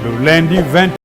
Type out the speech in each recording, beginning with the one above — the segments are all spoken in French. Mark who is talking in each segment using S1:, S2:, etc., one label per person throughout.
S1: Le lundi 20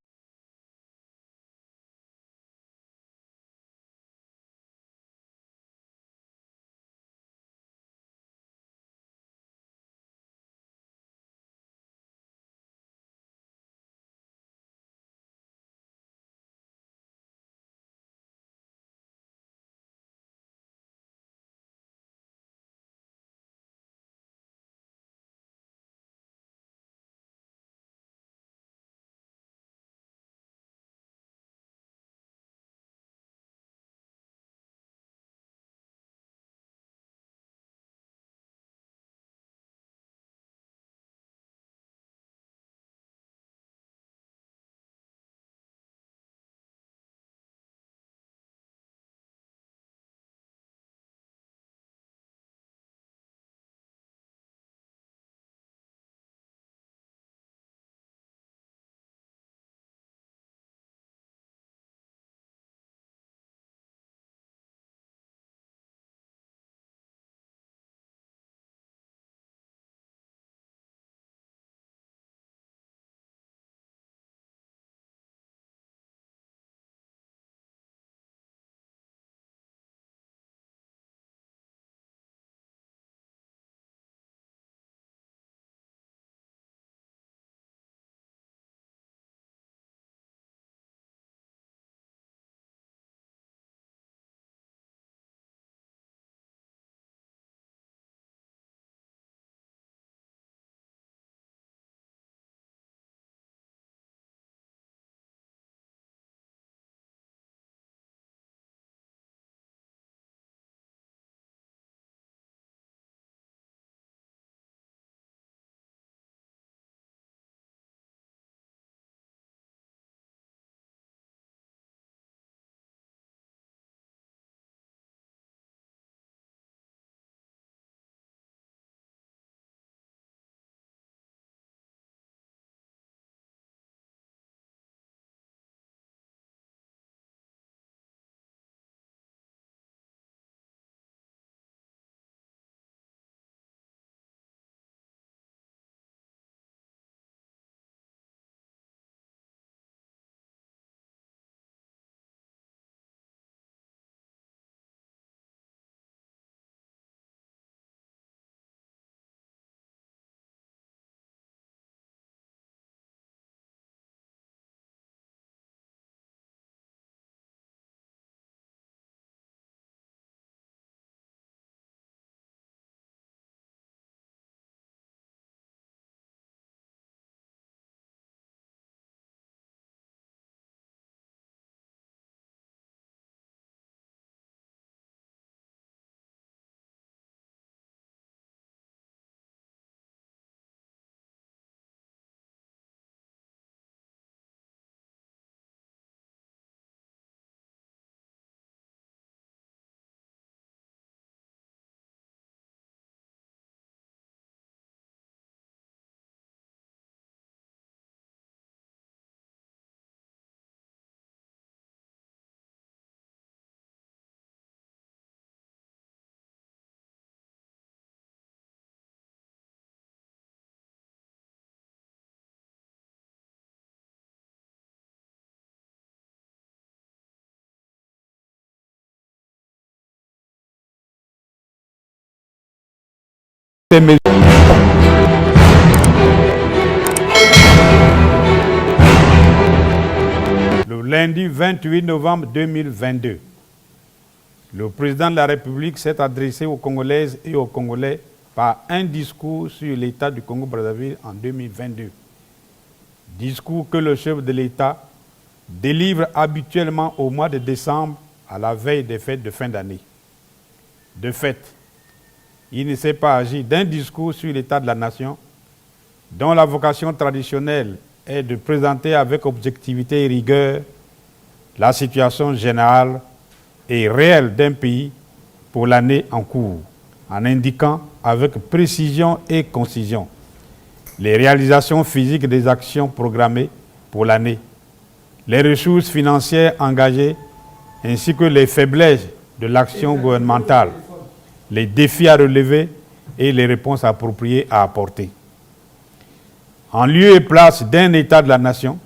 S1: Le lundi 28 novembre 2022, le président de la République s'est adressé aux Congolaises et aux Congolais par un discours sur l'état du Congo-Brazzaville en 2022. Discours que le chef de l'État délivre habituellement au mois de décembre à la veille des fêtes de fin d'année. De fait, il ne s'est pas agi d'un discours sur l'état de la nation, dont la vocation traditionnelle est de présenter avec objectivité et rigueur la situation générale et réelle d'un pays pour l'année en cours, en indiquant avec précision et concision les réalisations physiques des actions programmées pour l'année, les ressources financières engagées, ainsi que les faiblesses de l'action gouvernementale, les défis à relever et les réponses appropriées à apporter. en lieu et place d'un État de la nation,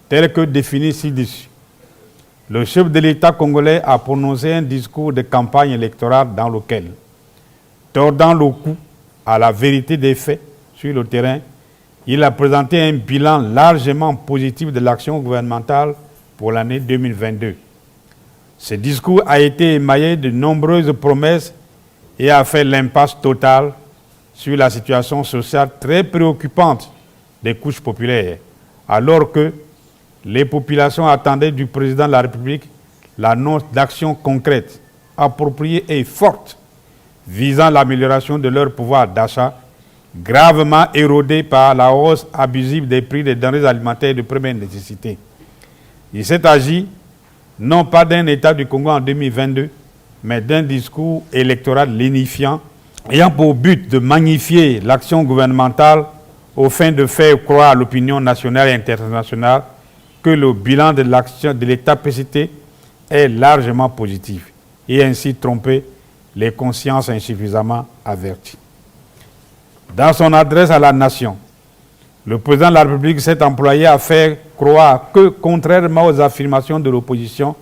S1: tel que défini ci-dessus. Le chef de l'État congolais a prononcé un discours de campagne électorale dans lequel, tordant le cou à la vérité des faits sur le terrain, il a présenté un bilan largement positif de l'action gouvernementale pour l'année 2022. Ce discours a été émaillé de nombreuses promesses et a fait l'impasse totale sur la situation sociale très préoccupante des couches populaires, alors que les populations attendaient du président de la République l'annonce d'actions concrètes, appropriées et fortes visant l'amélioration de leur pouvoir d'achat, gravement érodé par la hausse abusive des prix des denrées alimentaires de première nécessité. Il s'est agi non pas d'un État du Congo en 2022, mais d'un discours électoral lénifiant, ayant pour but de magnifier l'action gouvernementale au fin de faire croire à l'opinion nationale et internationale que le bilan de l'action de l'État précité est largement positif et ainsi tromper les consciences insuffisamment averties. Dans son adresse à la nation, le président de la République s'est employé à faire croire que, contrairement aux affirmations de l'opposition,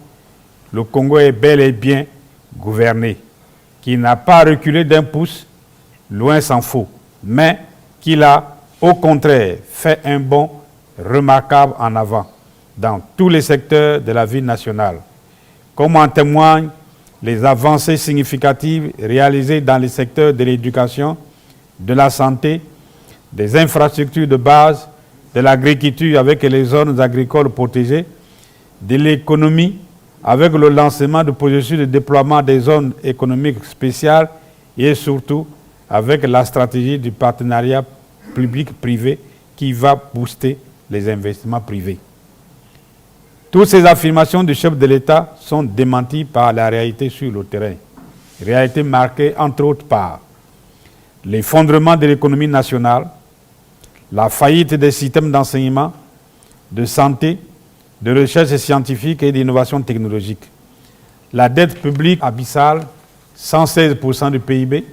S1: le Congo est bel et bien gouverné, qu'il n'a pas reculé d'un pouce, loin s'en faut, mais qu'il a, au contraire, fait un bond remarquable en avant dans tous les secteurs de la vie nationale, comme en témoignent les avancées significatives réalisées dans les secteurs de l'éducation, de la santé, des infrastructures de base, de l'agriculture avec les zones agricoles protégées, de l'économie avec le lancement du processus de déploiement des zones économiques spéciales et surtout avec la stratégie du partenariat public-privé qui va booster les investissements privés. Toutes ces affirmations du chef de l'État sont démenties par la réalité sur le terrain. Réalité marquée entre autres par l'effondrement de l'économie nationale, la faillite des systèmes d'enseignement, de santé, de recherche scientifique et d'innovation technologique, la dette publique abyssale, 116% du PIB,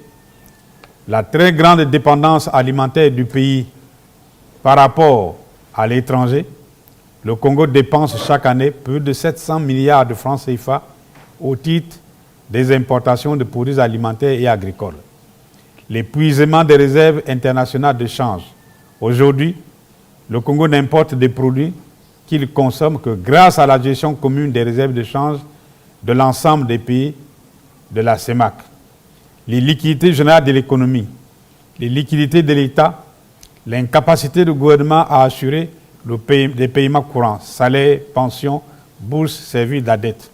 S1: la très grande dépendance alimentaire du pays par rapport à l'étranger. Le Congo dépense chaque année plus de 700 milliards de francs CFA au titre des importations de produits alimentaires et agricoles. L'épuisement des réserves internationales de change. Aujourd'hui, le Congo n'importe des produits qu'il consomme que grâce à la gestion commune des réserves de change de l'ensemble des pays de la CEMAC. Les liquidités générales de l'économie, les liquidités de l'État, l'incapacité du gouvernement à assurer les paiements courants, salaires, pensions, bourses, services de la dette.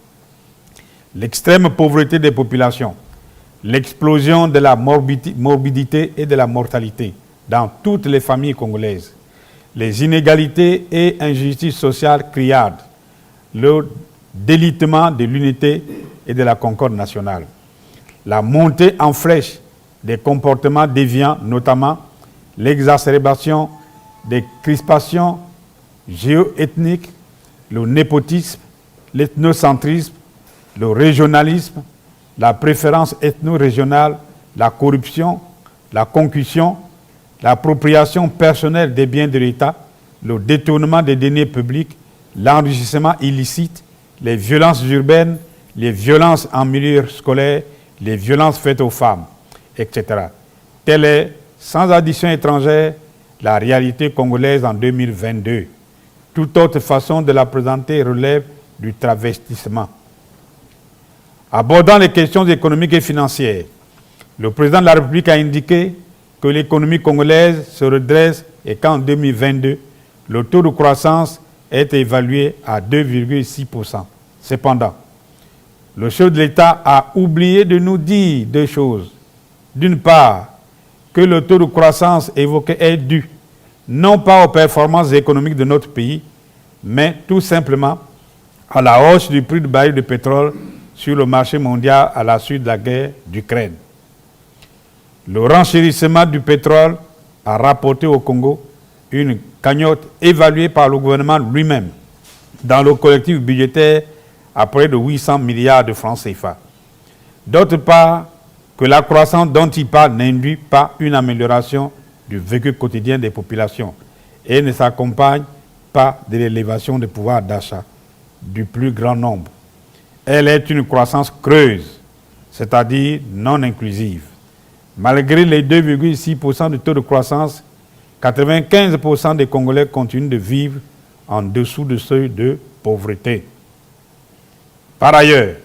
S1: L'extrême pauvreté des populations, l'explosion de la morbidité et de la mortalité dans toutes les familles congolaises, les inégalités et injustices sociales criardes, le délitement de l'unité et de la concorde nationale, la montée en flèche des comportements déviants, notamment l'exacerbation des crispations géoethniques, le népotisme, l'ethnocentrisme, le régionalisme, la préférence ethno-régionale, la corruption, la concussion, l'appropriation personnelle des biens de l'État, le détournement des deniers publics, l'enrichissement illicite, les violences urbaines, les violences en milieu scolaire, les violences faites aux femmes, etc. Telle est, sans addition étrangère, la réalité congolaise en 2022. Toute autre façon de la présenter relève du travestissement. Abordant les questions économiques et financières, le président de la République a indiqué que l'économie congolaise se redresse et qu'en 2022, le taux de croissance est évalué à 2,6%. Cependant, le chef de l'État a oublié de nous dire deux choses. D'une part, que le taux de croissance évoqué est dû non pas aux performances économiques de notre pays, mais tout simplement à la hausse du prix du baril de pétrole sur le marché mondial à la suite de la guerre d'Ukraine. Le renchérissement du pétrole a rapporté au Congo une cagnotte évaluée par le gouvernement lui-même dans le collectif budgétaire à près de 800 milliards de francs CFA. D'autre part, que la croissance dont il parle n'induit pas une amélioration du vécu quotidien des populations, et ne s'accompagne pas de l'élévation du pouvoir d'achat du plus grand nombre. Elle est une croissance creuse, c'est-à-dire non inclusive. Malgré les 2,6% de taux de croissance, 95% des Congolais continuent de vivre en dessous du seuil de pauvreté. Par ailleurs,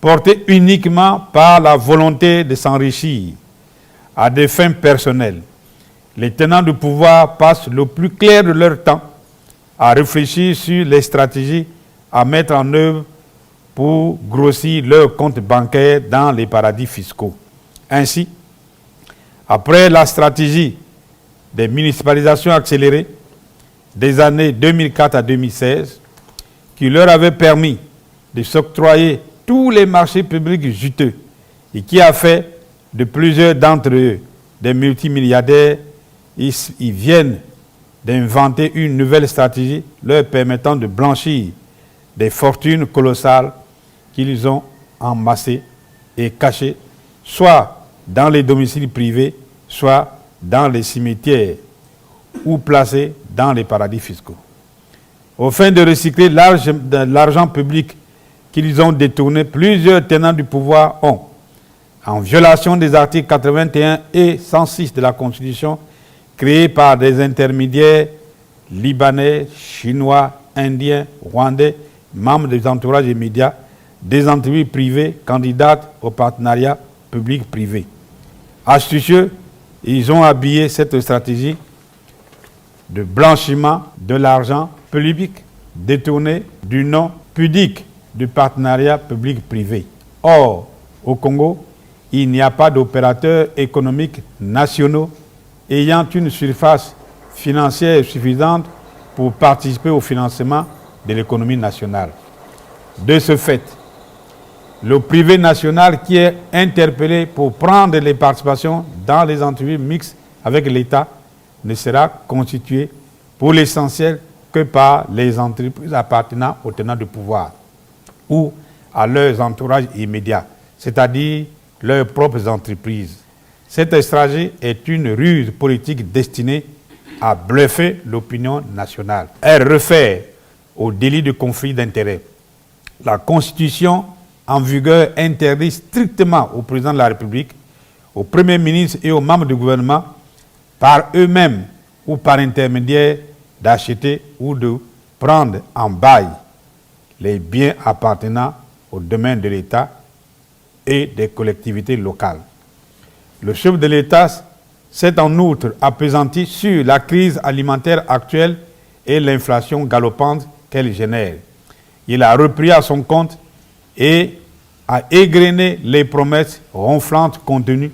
S1: portés uniquement par la volonté de s'enrichir à des fins personnelles, les tenants du pouvoir passent le plus clair de leur temps à réfléchir sur les stratégies à mettre en œuvre pour grossir leurs comptes bancaires dans les paradis fiscaux. Ainsi, après la stratégie des municipalisations accélérées des années 2004 à 2016, qui leur avait permis de s'octroyer tous les marchés publics juteux et qui a fait de plusieurs d'entre eux des multimilliardaires, ils viennent d'inventer une nouvelle stratégie leur permettant de blanchir des fortunes colossales qu'ils ont amassées et cachées, soit dans les domiciles privés, soit dans les cimetières ou placées dans les paradis fiscaux. Au fin de recycler l'argent public qu'ils ont détourné, plusieurs tenants du pouvoir ont, en violation des articles 81 et 106 de la Constitution, créés par des intermédiaires libanais, chinois, indiens, rwandais, membres des entourages immédiats, des entreprises privées candidates au partenariat public-privé. Astucieux, ils ont habillé cette stratégie de blanchiment de l'argent public détourné du nom pudique du partenariat public-privé. Or, au Congo, il n'y a pas d'opérateurs économiques nationaux ayant une surface financière suffisante pour participer au financement de l'économie nationale. De ce fait, le privé national qui est interpellé pour prendre les participations dans les entreprises mixtes avec l'État ne sera constitué pour l'essentiel que par les entreprises appartenant aux tenants du pouvoir ou à leurs entourages immédiats, c'est-à-dire leurs propres entreprises. Cette stratégie est une ruse politique destinée à bluffer l'opinion nationale. Elle réfère au délit de conflit d'intérêts. La Constitution en vigueur interdit strictement au président de la République, au Premier ministre et aux membres du gouvernement, par eux-mêmes ou par intermédiaire, d'acheter ou de prendre en bail les biens appartenant au domaine de l'État et des collectivités locales. Le chef de l'État s'est en outre appesanti sur la crise alimentaire actuelle et l'inflation galopante qu'elle génère. Il a repris à son compte et a égrené les promesses ronflantes contenues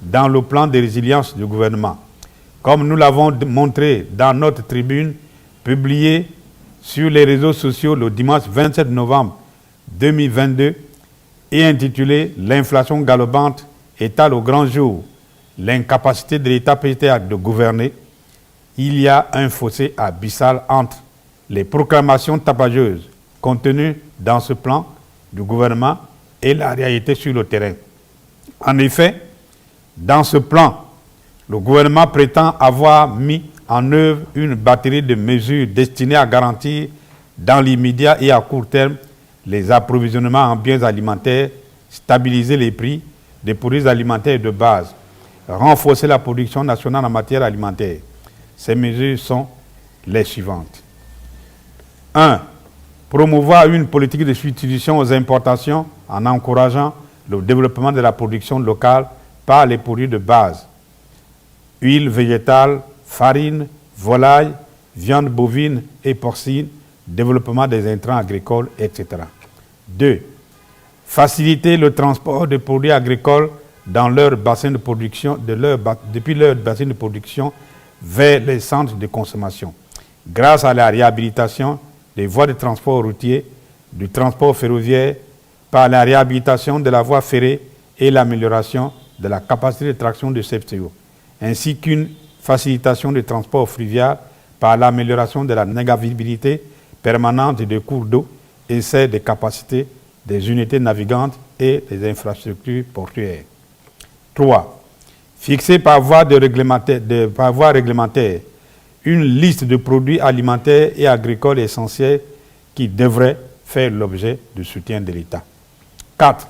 S1: dans le plan de résilience du gouvernement. Comme nous l'avons montré dans notre tribune publiée sur les réseaux sociaux le dimanche 27 novembre 2022 et intitulée « L'inflation galopante étale au grand jour l'incapacité de l'État PTA de gouverner », il y a un fossé abyssal entre les proclamations tapageuses contenues dans ce plan du gouvernement et la réalité sur le terrain. En effet, dans ce plan, le gouvernement prétend avoir mis en œuvre une batterie de mesures destinées à garantir dans l'immédiat et à court terme les approvisionnements en biens alimentaires, stabiliser les prix des produits alimentaires de base, renforcer la production nationale en matière alimentaire. Ces mesures sont les suivantes. 1. Promouvoir une politique de substitution aux importations en encourageant le développement de la production locale par les produits de base. Huile végétale, farine, volaille, viande bovine et porcine, développement des intrants agricoles, etc. 2. Faciliter le transport des produits agricoles dans leur bassin de production, depuis leur bassin de production vers les centres de consommation, grâce à la réhabilitation des voies de transport routier, du transport ferroviaire, par la réhabilitation de la voie ferrée et l'amélioration de la capacité de traction de CFTO, ainsi qu'une facilitation du transport fluvial par l'amélioration de la navigabilité permanente des cours d'eau et celle des capacités des unités navigantes et des infrastructures portuaires. 3. Fixer par voie réglementaire une liste de produits alimentaires et agricoles essentiels qui devraient faire l'objet du soutien de l'État. 4.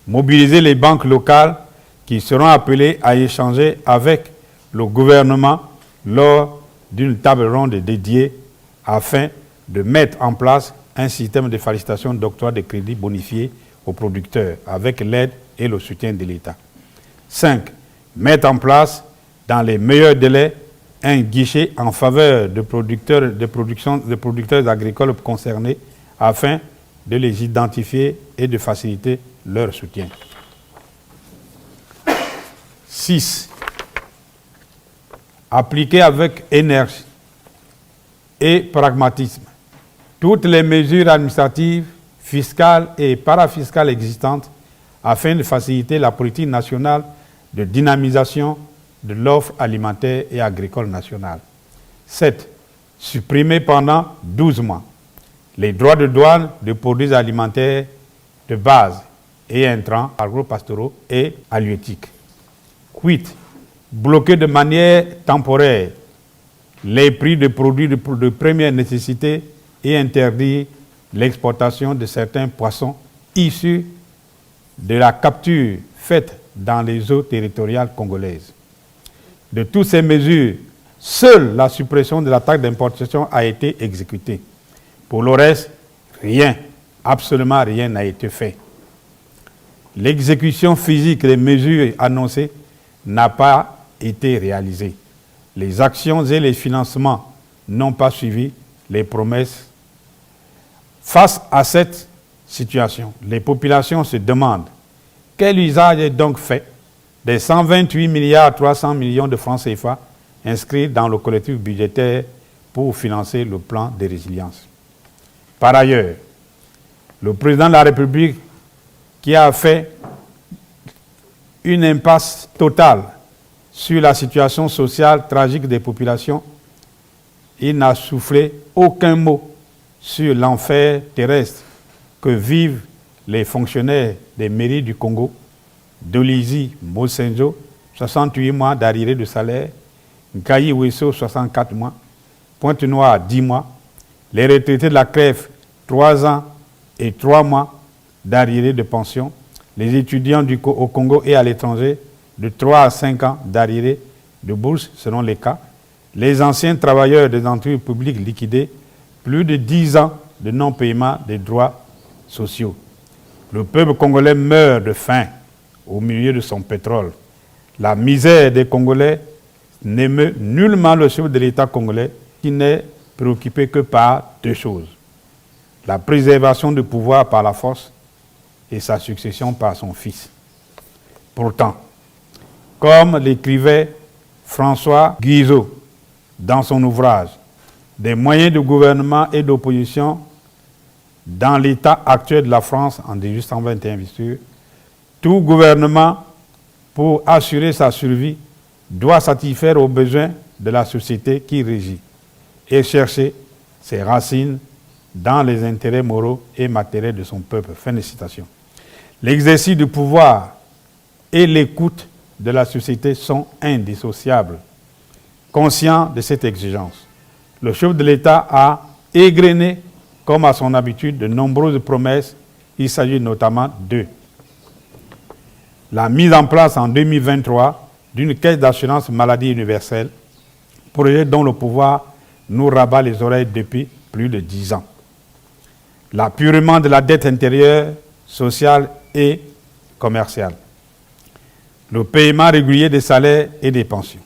S1: Mobiliser les banques locales qui seront appelées à échanger avec le gouvernement lors d'une table ronde dédiée afin de mettre en place un système de facilitation d'octroi de crédits bonifiés aux producteurs avec l'aide et le soutien de l'État. 5. Mettre en place dans les meilleurs délais un guichet en faveur de producteurs agricoles concernés afin de les identifier et de faciliter leur soutien. 6. Appliquer avec énergie et pragmatisme toutes les mesures administratives, fiscales et parafiscales existantes afin de faciliter la politique nationale de dynamisation de l'offre alimentaire et agricole nationale. 7. Supprimer pendant 12 mois les droits de douane de produits alimentaires de base et intrants agro-pastoraux et halieutiques. 8. Bloquer de manière temporaire les prix de produits de première nécessité et interdire l'exportation de certains poissons issus de la capture faite dans les eaux territoriales congolaises. De toutes ces mesures, seule la suppression de la taxe d'importation a été exécutée. Pour le reste, rien, absolument rien n'a été fait. L'exécution physique des mesures annoncées n'a pas été réalisée. Les actions et les financements n'ont pas suivi les promesses. Face à cette situation, les populations se demandent quel usage est donc fait des 128 milliards 300 millions de francs CFA inscrits dans le collectif budgétaire pour financer le plan de résilience. Par ailleurs, le président de la République, qui a fait une impasse totale sur la situation sociale tragique des populations, il n'a soufflé aucun mot sur l'enfer terrestre que vivent les fonctionnaires des mairies du Congo, Dolizy, Mosenjo, 68 mois d'arriérés de salaire, Nkayi Wesso, 64 mois, Pointe-Noire, 10 mois, les retraités de la CREF, 3 ans et 3 mois d'arriérés de pension, les étudiants au Congo et à l'étranger, de 3 à 5 ans d'arriérés de bourse selon les cas, les anciens travailleurs des entreprises publiques liquidés, plus de 10 ans de non-paiement des droits sociaux. Le peuple congolais meurt de faim au milieu de son pétrole. La misère des Congolais n'émeut nullement le chef de l'État congolais qui n'est préoccupé que par deux choses: la préservation du pouvoir par la force et sa succession par son fils. Pourtant, comme l'écrivait François Guizot dans son ouvrage « Des moyens de gouvernement et d'opposition dans l'état actuel de la France en 1821 », tout gouvernement, pour assurer sa survie, doit satisfaire aux besoins de la société qui régit et chercher ses racines dans les intérêts moraux et matériels de son peuple. Fin de citation. L'exercice du pouvoir et l'écoute de la société sont indissociables. Conscient de cette exigence, le chef de l'État a égrené, comme à son habitude, de nombreuses promesses. Il s'agit notamment de la mise en place en 2023 d'une caisse d'assurance maladie universelle, projet dont le pouvoir nous rabat les oreilles depuis plus de 10 ans. L'apurement de la dette intérieure, sociale et commerciale. Le paiement régulier des salaires et des pensions.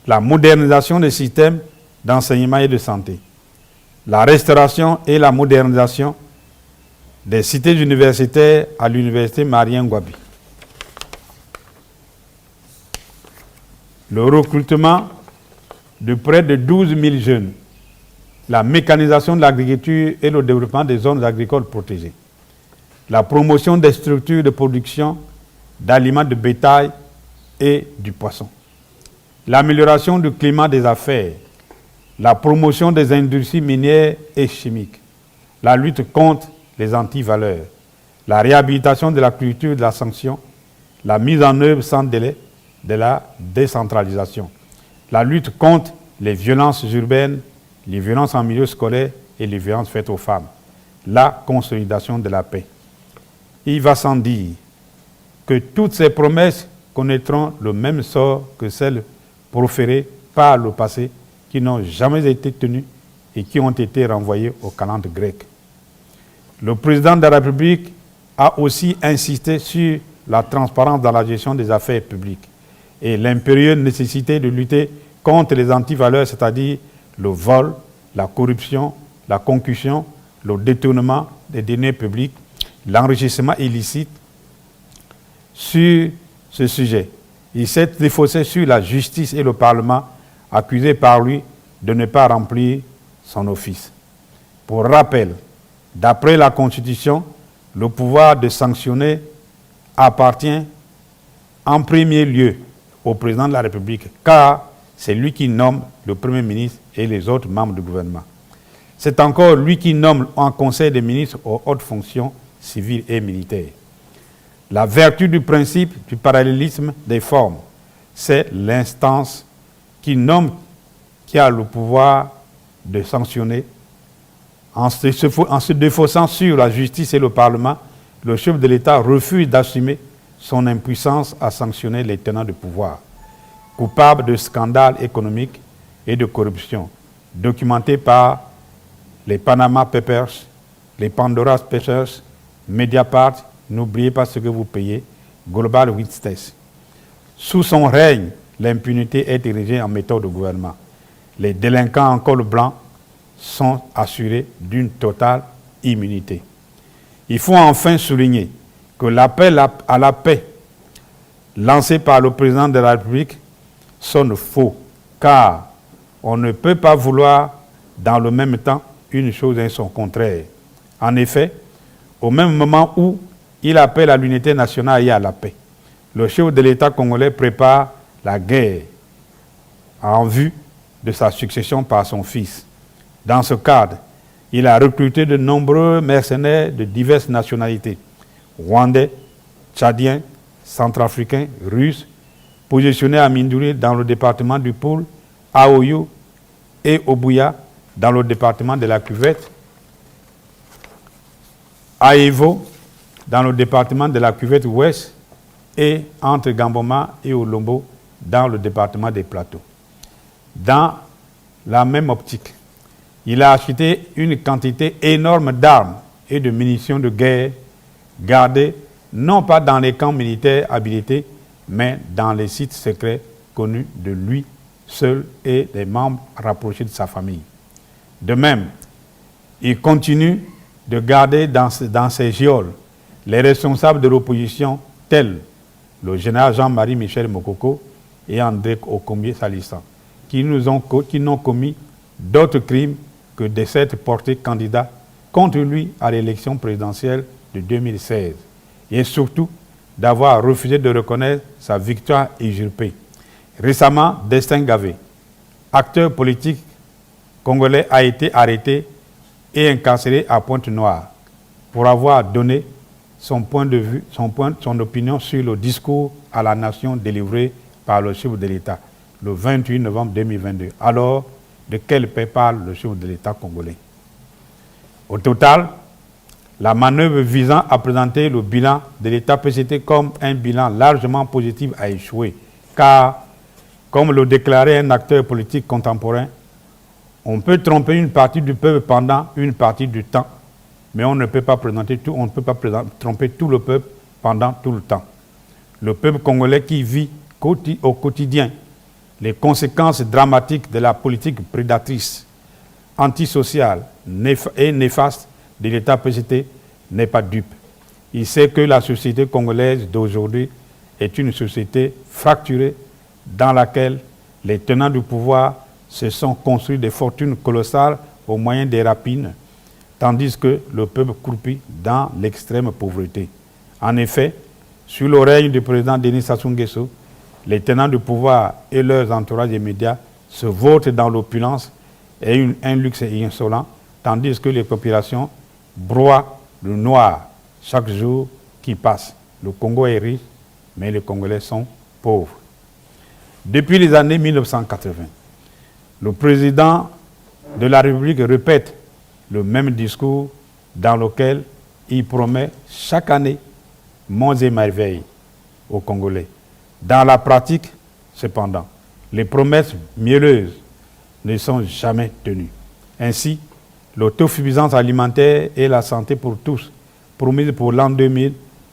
S1: La modernisation des systèmes d'enseignement et de santé. La restauration et la modernisation des cités universitaires à l'université Marien Ngouabi. Le recrutement de près de 12 000 jeunes. La mécanisation de l'agriculture et le développement des zones agricoles protégées. La promotion des structures de production d'aliments de bétail et du poisson. L'amélioration du climat des affaires. La promotion des industries minières et chimiques. La lutte contre les antivaleurs. La réhabilitation de la culture de la sanction. La mise en œuvre sans délai de la décentralisation. La lutte contre les violences urbaines, les violences en milieu scolaire et les violences faites aux femmes. La consolidation de la paix. Il va sans dire que toutes ces promesses connaîtront le même sort que celles proférées par le passé qui n'ont jamais été tenues et qui ont été renvoyées au calendrier grec. Le président de la République a aussi insisté sur la transparence dans la gestion des affaires publiques et l'impérieuse nécessité de lutter contre les antivaleurs, c'est-à-dire le vol, la corruption, la concussion, le détournement des deniers publics, l'enrichissement illicite. Sur ce sujet, il s'est défaussé sur la justice et le Parlement, accusé par lui de ne pas remplir son office. Pour rappel, d'après la Constitution, le pouvoir de sanctionner appartient en premier lieu au président de la République, car c'est lui qui nomme le Premier ministre et les autres membres du gouvernement. C'est encore lui qui nomme un conseil des ministres aux hautes fonctions civiles et militaires. La vertu du principe du parallélisme des formes, c'est l'instance qui nomme, qui a le pouvoir de sanctionner. En se défaussant sur la justice et le Parlement, le chef de l'État refuse d'assumer son impuissance à sanctionner les tenants du pouvoir, coupables de scandales économiques et de corruption, documentés par les Panama Papers, les Pandora Papers, Mediapart, n'oubliez pas ce que vous payez, Global Witness. Sous son règne, l'impunité est érigée en méthode de gouvernement. Les délinquants en col blanc sont assurés d'une totale immunité. Il faut enfin souligner que l'appel à la paix lancé par le président de la République sonne faux, car on ne peut pas vouloir dans le même temps une chose et son contraire. En effet, au même moment où il appelle à l'unité nationale et à la paix, le chef de l'État congolais prépare la guerre en vue de sa succession par son fils. Dans ce cadre, il a recruté de nombreux mercenaires de diverses nationalités, rwandais, tchadiens, centrafricains, russes, positionnés à Mindouri dans le département du Poul, à Oyo et au Bouya dans le département de la Cuvette, à Evo dans le département de la Cuvette Ouest et entre Gamboma et Olombo dans le département des Plateaux. Dans la même optique, il a acheté une quantité énorme d'armes et de munitions de guerre gardées non pas dans les camps militaires habilités, mais dans les sites secrets connus de lui seul et des membres rapprochés de sa famille. De même, il continue de garder dans ses geôles les responsables de l'opposition tels le général Jean-Marie Michel Mokoko et André Okombie Salissa, qui n'ont commis d'autres crimes que de s'être portés candidats contre lui à l'élection présidentielle de 2016 et surtout d'avoir refusé de reconnaître sa victoire usurpée. Récemment, Destin Gavé, acteur politique congolais, a été arrêté et incarcéré à Pointe-Noire pour avoir donné son point de vue, son opinion sur le discours à la nation délivré par le chef de l'État le 28 novembre 2022. Alors, de quelle paix parle le chef de l'État congolais? Au total, la manœuvre visant à présenter le bilan de l'État PCT comme un bilan largement positif a échoué, car, comme le déclarait un acteur politique contemporain, on peut tromper une partie du peuple pendant une partie du temps, mais on ne peut pas tromper tout le peuple pendant tout le temps. Le peuple congolais qui vit au quotidien les conséquences dramatiques de la politique prédatrice, antisociale et néfaste de l'État PCT n'est pas dupe. Il sait que la société congolaise d'aujourd'hui est une société fracturée dans laquelle les tenants du pouvoir se sont construits des fortunes colossales au moyen des rapines, tandis que le peuple croupit dans l'extrême pauvreté. En effet, sous le règne du président Denis Sassou Nguesso, les tenants du pouvoir et leurs entourages immédiats se vautrent dans l'opulence et un luxe insolent, tandis que les populations broient le noir chaque jour qui passe. Le Congo est riche, mais les Congolais sont pauvres. Depuis les années 1980, Le président de la République répète le même discours dans lequel il promet chaque année monts et merveilles aux Congolais. Dans la pratique, cependant, les promesses mielleuses ne sont jamais tenues. Ainsi, l'autosuffisance alimentaire et la santé pour tous, promises pour l'an 2000,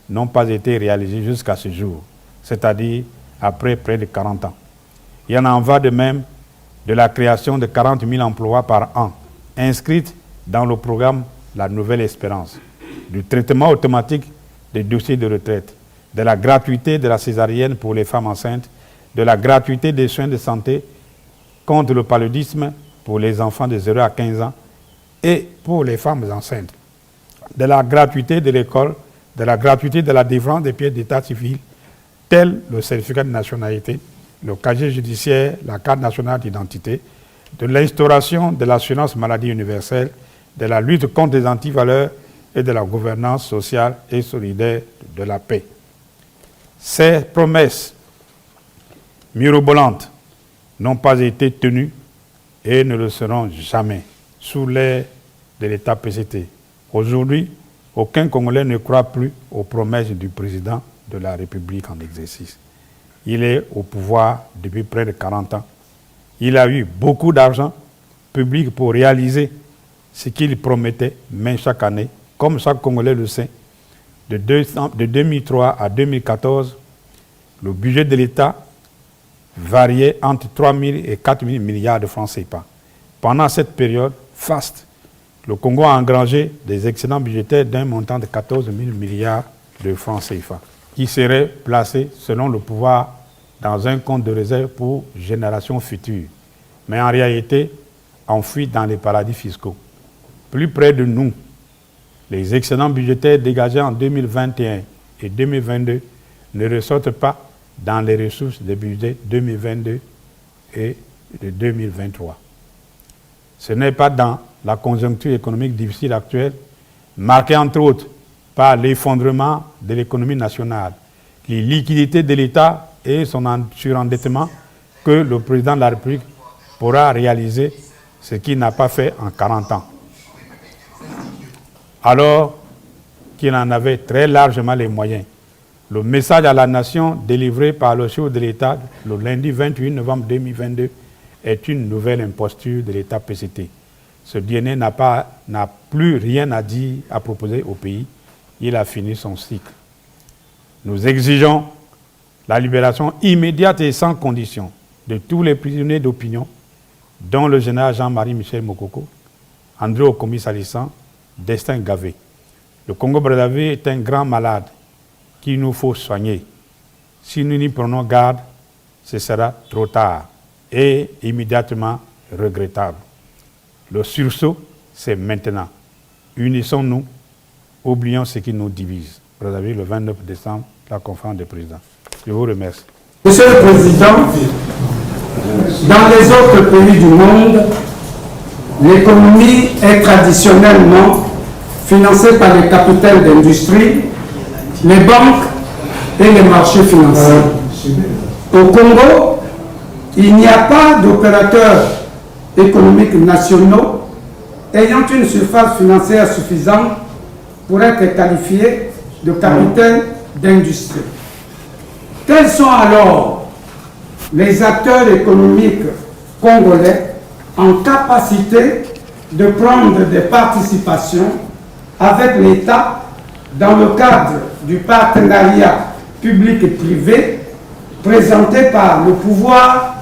S1: n'ont pas été réalisées jusqu'à ce jour, c'est-à-dire après près de 40 ans. Il en va de même de la création de 40 000 emplois par an, inscrites dans le programme La Nouvelle Espérance, du traitement automatique des dossiers de retraite, de la gratuité de la césarienne pour les femmes enceintes, de la gratuité des soins de santé contre le paludisme pour les enfants de 0 à 15 ans et pour les femmes enceintes, de la gratuité de l'école, de la gratuité de la délivrance des pièces d'état civil, tels le certificat de nationalité, le casier judiciaire, la carte nationale d'identité, de l'instauration de l'assurance maladie universelle, de la lutte contre les antivaleurs et de la gouvernance sociale et solidaire de la paix. Ces promesses mirobolantes n'ont pas été tenues et ne le seront jamais sous l'ère de l'État PCT. Aujourd'hui, aucun Congolais ne croit plus aux promesses du président de la République en exercice. Il est au pouvoir depuis près de 40 ans. Il a eu beaucoup d'argent public pour réaliser ce qu'il promettait, mais chaque année, comme chaque Congolais le sait, de 2003 à 2014, le budget de l'État variait entre 3 000 et 4 000 milliards de francs CFA. Pendant cette période faste, le Congo a engrangé des excédents budgétaires d'un montant de 14 000 milliards de francs CFA, qui seraient placés, selon le pouvoir, dans un compte de réserve pour générations futures, mais en réalité enfouis dans les paradis fiscaux. Plus près de nous, les excédents budgétaires dégagés en 2021 et 2022 ne ressortent pas dans les ressources des budgets 2022 et de 2023. Ce n'est pas dans la conjoncture économique difficile actuelle, marquée entre autres par l'effondrement de l'économie nationale, les liquidités de l'État et son surendettement, que le président de la République pourra réaliser ce qu'il n'a pas fait en 40 ans. Alors qu'il en avait très largement les moyens. Le message à la nation délivré par le chef de l'État le lundi 28 novembre 2022 est une nouvelle imposture de l'État PCT. Ce dernier n'a plus rien à dire, à proposer au pays. Il a fini son cycle. Nous exigeons la libération immédiate et sans condition de tous les prisonniers d'opinion, dont le général Jean-Marie Michel Mokoko, André Okomi Salissan, Destin Gavé. Le Congo-Brazzaville est un grand malade qu'il nous faut soigner. Si nous n'y prenons garde, ce sera trop tard et immédiatement regrettable. Le sursaut, c'est maintenant. Unissons-nous, oublions ce qui nous divise. Brazzaville, le 29 décembre, la conférence des présidents. Je vous remercie.
S2: Monsieur le Président, dans les autres pays du monde, l'économie est traditionnellement financée par les capitales d'industrie, les banques et les marchés financiers. Au Congo, il n'y a pas d'opérateurs économiques nationaux ayant une surface financière suffisante pour être qualifiés de capital d'industrie. Quels sont alors les acteurs économiques congolais en capacité de prendre des participations avec l'État dans le cadre du partenariat public et privé présenté par le pouvoir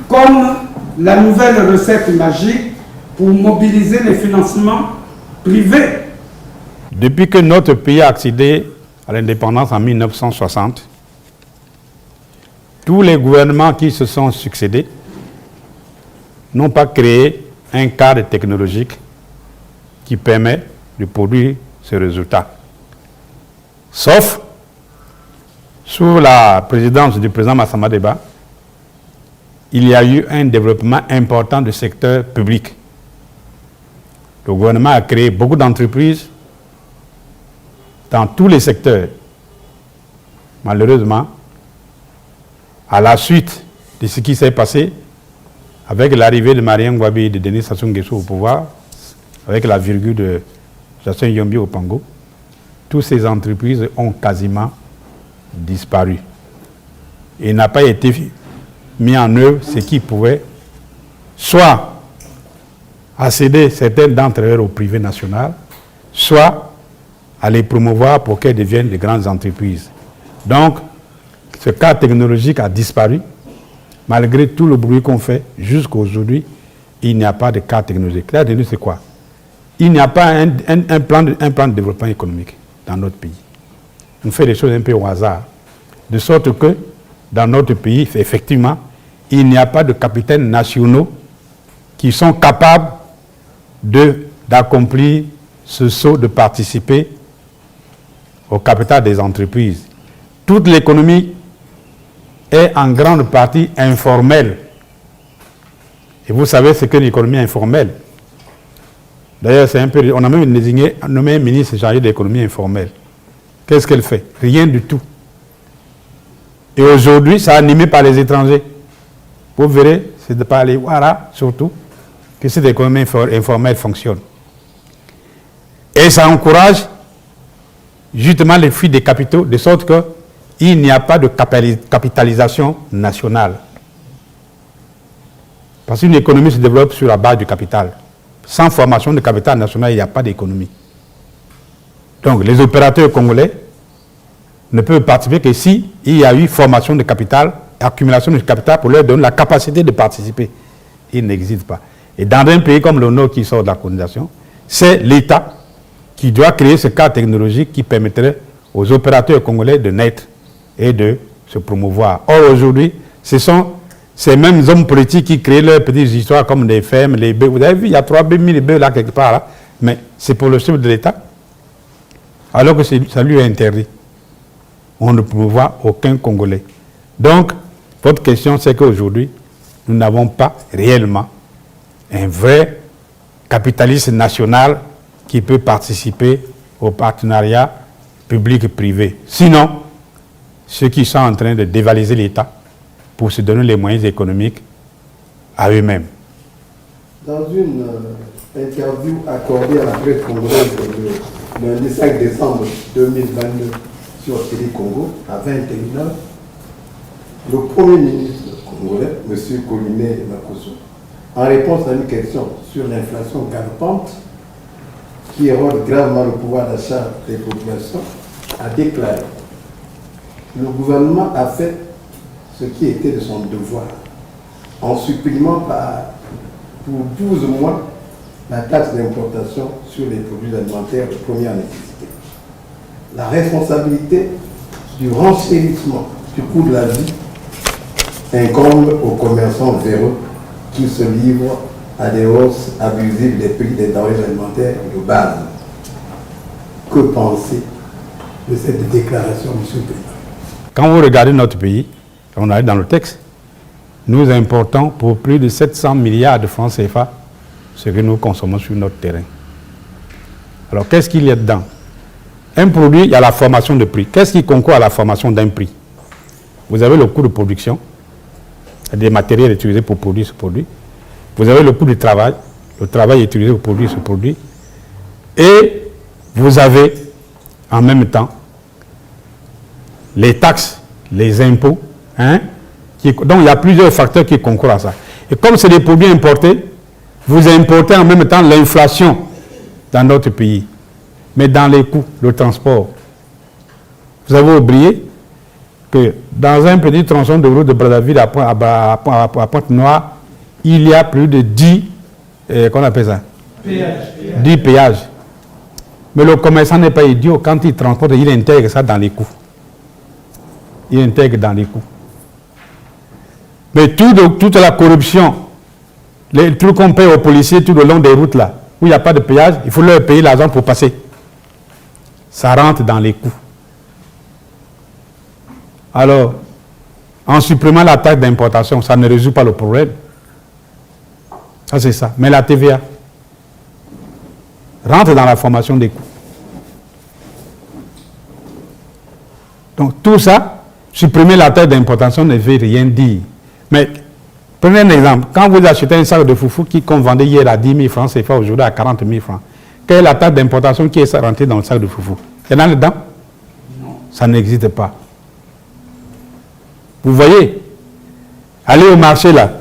S2: comme la nouvelle recette magique pour mobiliser les financements privés?
S1: Depuis que notre pays a accédé à l'indépendance en 1960, tous les gouvernements qui se sont succédés n'ont pas créé un cadre technologique qui permet de produire ce résultat. Sauf sous la présidence du président Massamba Deba, il y a eu un développement important du secteur public. Le gouvernement a créé beaucoup d'entreprises dans tous les secteurs. Malheureusement, à la suite de ce qui s'est passé avec l'arrivée de Marien Ngouabi et de Denis Sassou Nguesso au pouvoir, avec la virgule de Jackson Yombi au Pango, toutes ces entreprises ont quasiment disparu. Il n'a pas été mis en œuvre ce qui pouvait soit à céder certaines d'entre elles au privé national, soit à les promouvoir pour qu'elles deviennent de grandes entreprises. Donc, ce cas technologique a disparu. Malgré tout le bruit qu'on fait, jusqu'à aujourd'hui, il n'y a pas de cas technologique. Cas technologique, c'est quoi? Il n'y a pas un plan de développement économique dans notre pays. On fait des choses un peu au hasard. De sorte que, dans notre pays, effectivement, il n'y a pas de capitaines nationaux qui sont capables d'accomplir ce saut, de participer au capital des entreprises. Toute l'économie est en grande partie informelle. Et vous savez ce qu'est l'économie informelle. D'ailleurs, c'est un peu, on a même nommé un ministre chargé de l'économie informelle. Qu'est-ce qu'elle fait? Rien du tout. Et aujourd'hui, c'est animé par les étrangers. Vous verrez, c'est de par les Ouara, surtout, que cette économie informelle fonctionne. Et ça encourage justement les fuites des capitaux, de sorte qu'il n'y a pas de capitalisation nationale. Parce qu'une économie se développe sur la base du capital. Sans formation de capital national, il n'y a pas d'économie. Donc les opérateurs congolais ne peuvent participer que s'il y a eu formation de capital, accumulation de capital pour leur donner la capacité de participer. Il n'existe pas. Et dans un pays comme le nôtre qui sort de la colonisation, c'est l'État qui doit créer ce cadre technologique qui permettrait aux opérateurs congolais de naître et de se promouvoir. Or, aujourd'hui, ce sont ces mêmes hommes politiques qui créent leurs petites histoires comme des fermes, les bœufs. Vous avez vu, il y a 3 000 bœufs là quelque part, là, mais c'est pour le chef de l'État, alors que ça lui est interdit. On ne promouvoit aucun Congolais. Donc, votre question, c'est qu'aujourd'hui, nous n'avons pas réellement un vrai capitaliste national qui peut participer au partenariat public et privé. Sinon, ceux qui sont en train de dévaliser l'État pour se donner les moyens économiques à eux-mêmes.
S3: Dans une interview accordée à la presse congolaise le lundi 5 décembre 2022 sur Télé Congo à 21h, le Premier ministre congolais, M. Coliné Makosso, en réponse à une question sur l'inflation galopante qui érode gravement le pouvoir d'achat des populations, a déclaré: le gouvernement a fait ce qui était de son devoir en supprimant pour 12 mois la taxe d'importation sur les produits alimentaires de première nécessité. La responsabilité du renchérissement du coût de la vie incombe aux commerçants véreux qui se livrent à des hausses abusives des prix des denrées alimentaires de base. Que penser de cette déclaration, M. le Président?
S1: Quand vous regardez notre pays, on arrive dans le texte, nous importons pour plus de 700 milliards de francs CFA ce que nous consommons sur notre terrain. Alors, qu'est-ce qu'il y a dedans? Un produit, il y a la formation de prix. Qu'est-ce qui concourt à la formation d'un prix? Vous avez le coût de production, des matériels utilisés pour produire ce produit. Vous avez le coût du travail, le travail utilisé pour produire ce produit. Et vous avez, en même temps, les taxes, les impôts, donc il y a plusieurs facteurs qui concourent à ça. Et comme c'est des produits importés, vous importez en même temps l'inflation dans notre pays. Mais dans les coûts, le transport. Vous avez oublié que dans un petit tronçon de route de Brazzaville à Pointe-Noire, il y a plus de 10, qu'on appelle ça? Péages. 10 péages. Mais le commerçant n'est pas idiot. Quand il transporte, il intègre ça dans les coûts. Il intègre dans les coûts. Mais toute la corruption, les trucs qu'on paye aux policiers tout le long des routes là, où il n'y a pas de péage, il faut leur payer l'argent pour passer. Ça rentre dans les coûts. Alors, en supprimant la taxe d'importation, ça ne résout pas le problème. Ça, c'est ça. Mais la TVA rentre dans la formation des coûts. Donc, tout ça, supprimer la taxe d'importation ne veut rien dire. Mais Prenez un exemple. Quand vous achetez un sac de foufou qu'on vendait hier à 10 000 francs CFA, aujourd'hui à 40 000 francs, quelle est la taxe d'importation qui est rentrée dans le sac de foufou? Il y en a dedans? Ça n'existe pas. Vous voyez? Allez au marché là.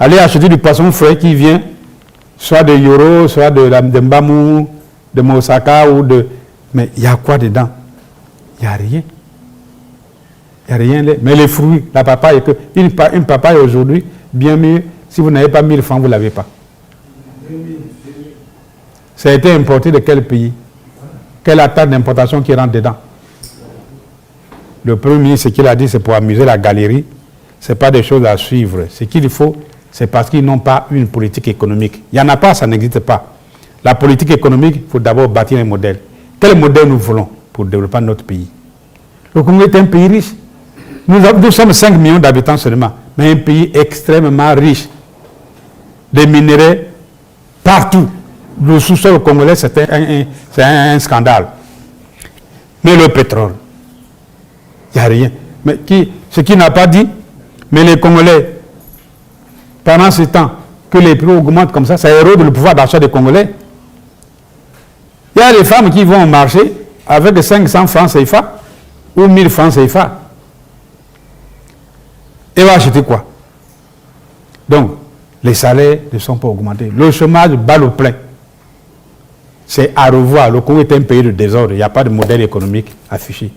S1: Allez acheter du poisson frais qui vient, soit de Yoro, soit de Mbamou, de Mosaka ou de... Mais il y a quoi dedans? Il n'y a rien. Il n'y a rien. Mais les fruits, la papaye, une papaye aujourd'hui, bien mieux, si vous n'avez pas 1000 francs, vous ne l'avez pas. Ça a été importé de quel pays? Quelle est la taxe d'importation qui rentre dedans? Le Premier ministre, ce qu'il a dit, c'est pour amuser la galerie. Ce n'est pas des choses à suivre. Ce qu'il faut, c'est parce qu'ils n'ont pas une politique économique. Il n'y en a pas, ça n'existe pas. La politique économique, il faut d'abord bâtir un modèle. Quel modèle nous voulons pour développer notre pays? Le Congo est un pays riche. Nous sommes 5 millions d'habitants seulement, mais un pays extrêmement riche. Des minéraux partout. Le sous-sol congolais, c'est un scandale. Mais le pétrole, il n'y a rien. Mais ce qui n'a pas dit, mais les Congolais, pendant ce temps que les prix augmentent comme ça érode le pouvoir d'achat des Congolais. Il y a des femmes qui vont au marché avec 500 francs CFA ou 1000 francs CFA. Et vont acheter quoi? Donc, les salaires ne sont pas augmentés. Le chômage bat le plein. C'est à revoir. Le Congo est un pays de désordre. Il n'y a pas de modèle économique affiché.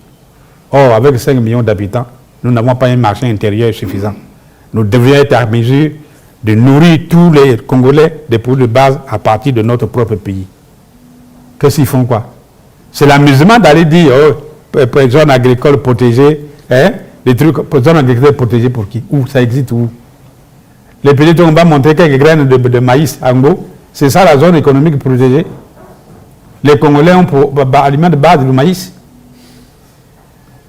S1: Or, avec 5 millions d'habitants, nous n'avons pas un marché intérieur suffisant. Nous devrions être à mesure de nourrir tous les Congolais des produits de base à partir de notre propre pays. Qu'est-ce qu'ils font quoi? C'est l'amusement d'aller dire, zone agricole protégée, des trucs, zone agricole protégée pour qui? Où? Ça existe où? Les pays on va montrer quelques graines de maïs en gros. C'est ça la zone économique protégée. Les Congolais ont pour aliment de base le maïs.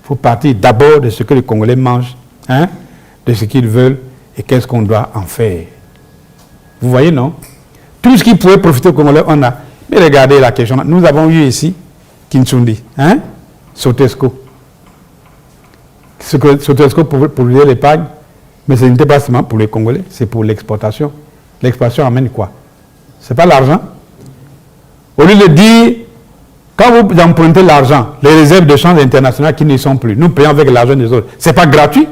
S1: Il faut partir d'abord de ce que les Congolais mangent, de ce qu'ils veulent et qu'est-ce qu'on doit en faire. Vous voyez, non? Tout ce qui pouvait profiter aux Congolais, on a. Mais regardez la question. Nous avons eu ici Kinsundi, Sotesco. Sotesco produisait l'épargne, mais ce n'était pas seulement pour les Congolais, c'est pour l'exportation. L'exportation amène quoi? Ce n'est pas l'argent. Au lieu de dire, quand vous empruntez l'argent, les réserves de change internationales qui n'y sont plus, nous payons avec l'argent des autres. Ce n'est pas gratuit.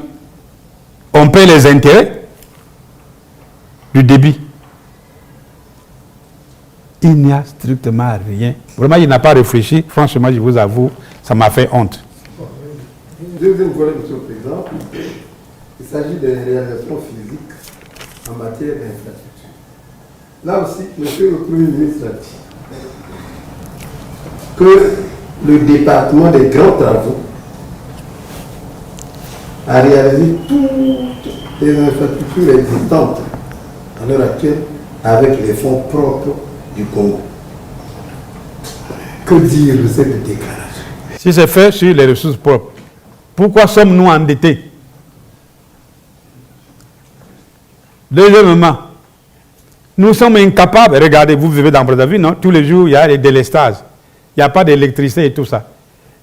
S1: On paye les intérêts du débit. Il n'y a strictement rien. Vraiment, il n'a pas réfléchi. Franchement, je vous avoue, ça m'a fait honte.
S3: Deuxième volet, Monsieur le Président, il s'agit des réalisations physiques en matière d'infrastructure. Là aussi, Monsieur le Premier ministre a dit que le département des grands travaux a réalisé toutes les infrastructures existantes à l'heure actuelle avec les fonds propres du Congo. Que dire de cette déclaration?
S1: Si c'est fait sur les ressources propres, pourquoi sommes-nous endettés? Deuxièmement, nous sommes incapables, regardez, vous vivez dans Brazzaville, non? Tous les jours, il y a des délestages. Il n'y a pas d'électricité et tout ça.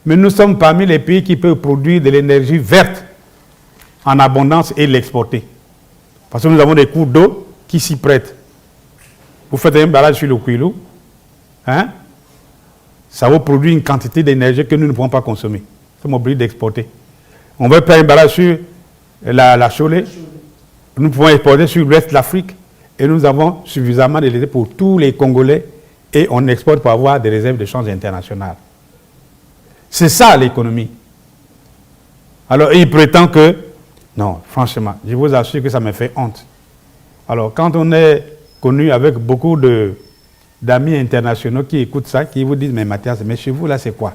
S1: Mais nous sommes parmi les pays qui peuvent produire de l'énergie verte en abondance et l'exporter. Parce que nous avons des cours d'eau qui s'y prêtent. Vous faites un barrage sur le Kouilou, ça va produire une quantité d'énergie que nous ne pouvons pas consommer. Nous sommes obligés d'exporter. On veut faire un barrage sur la Cholet. Nous pouvons exporter sur l'ouest de l'Afrique. Et nous avons suffisamment d'électricité pour tous les Congolais. Et on exporte pour avoir des réserves de change internationales. C'est ça l'économie. Alors il prétend que... Non, franchement, je vous assure que ça me fait honte. Alors quand on est connu avec beaucoup d'amis internationaux qui écoutent ça, qui vous disent, mais Mathias, mais chez vous là c'est quoi?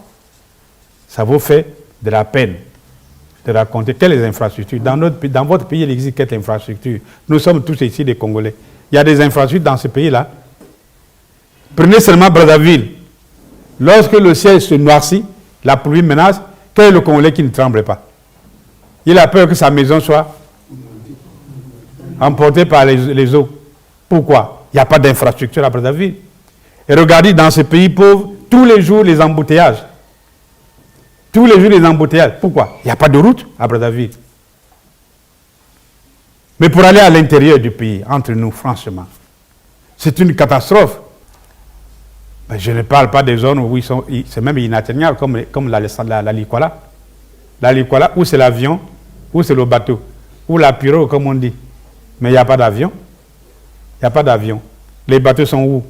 S1: Ça vous fait de la peine de raconter quelles infrastructures. Dans votre pays, il existe quelles infrastructures? Nous sommes tous ici des Congolais. Il y a des infrastructures dans ce pays-là. Prenez seulement Brazzaville. Lorsque le ciel se noircit, la pluie menace, quel est le Congolais qui ne tremble pas? Il a peur que sa maison soit emportée par les eaux. Pourquoi? Il n'y a pas d'infrastructure à Brazzaville. Et regardez, dans ce pays pauvre, tous les jours les embouteillages. Tous les jours les embouteillages. Pourquoi? Il n'y a pas de route à Brazzaville. Mais pour aller à l'intérieur du pays, entre nous, franchement, c'est une catastrophe. Mais je ne parle pas des zones où c'est même inatteignable, comme la Likwala. La Likwala, où c'est l'avion, où c'est le bateau, où la pirogue, comme on dit. Mais il n'y a pas d'avion. Il n'y a pas d'avion. Les bateaux sont où?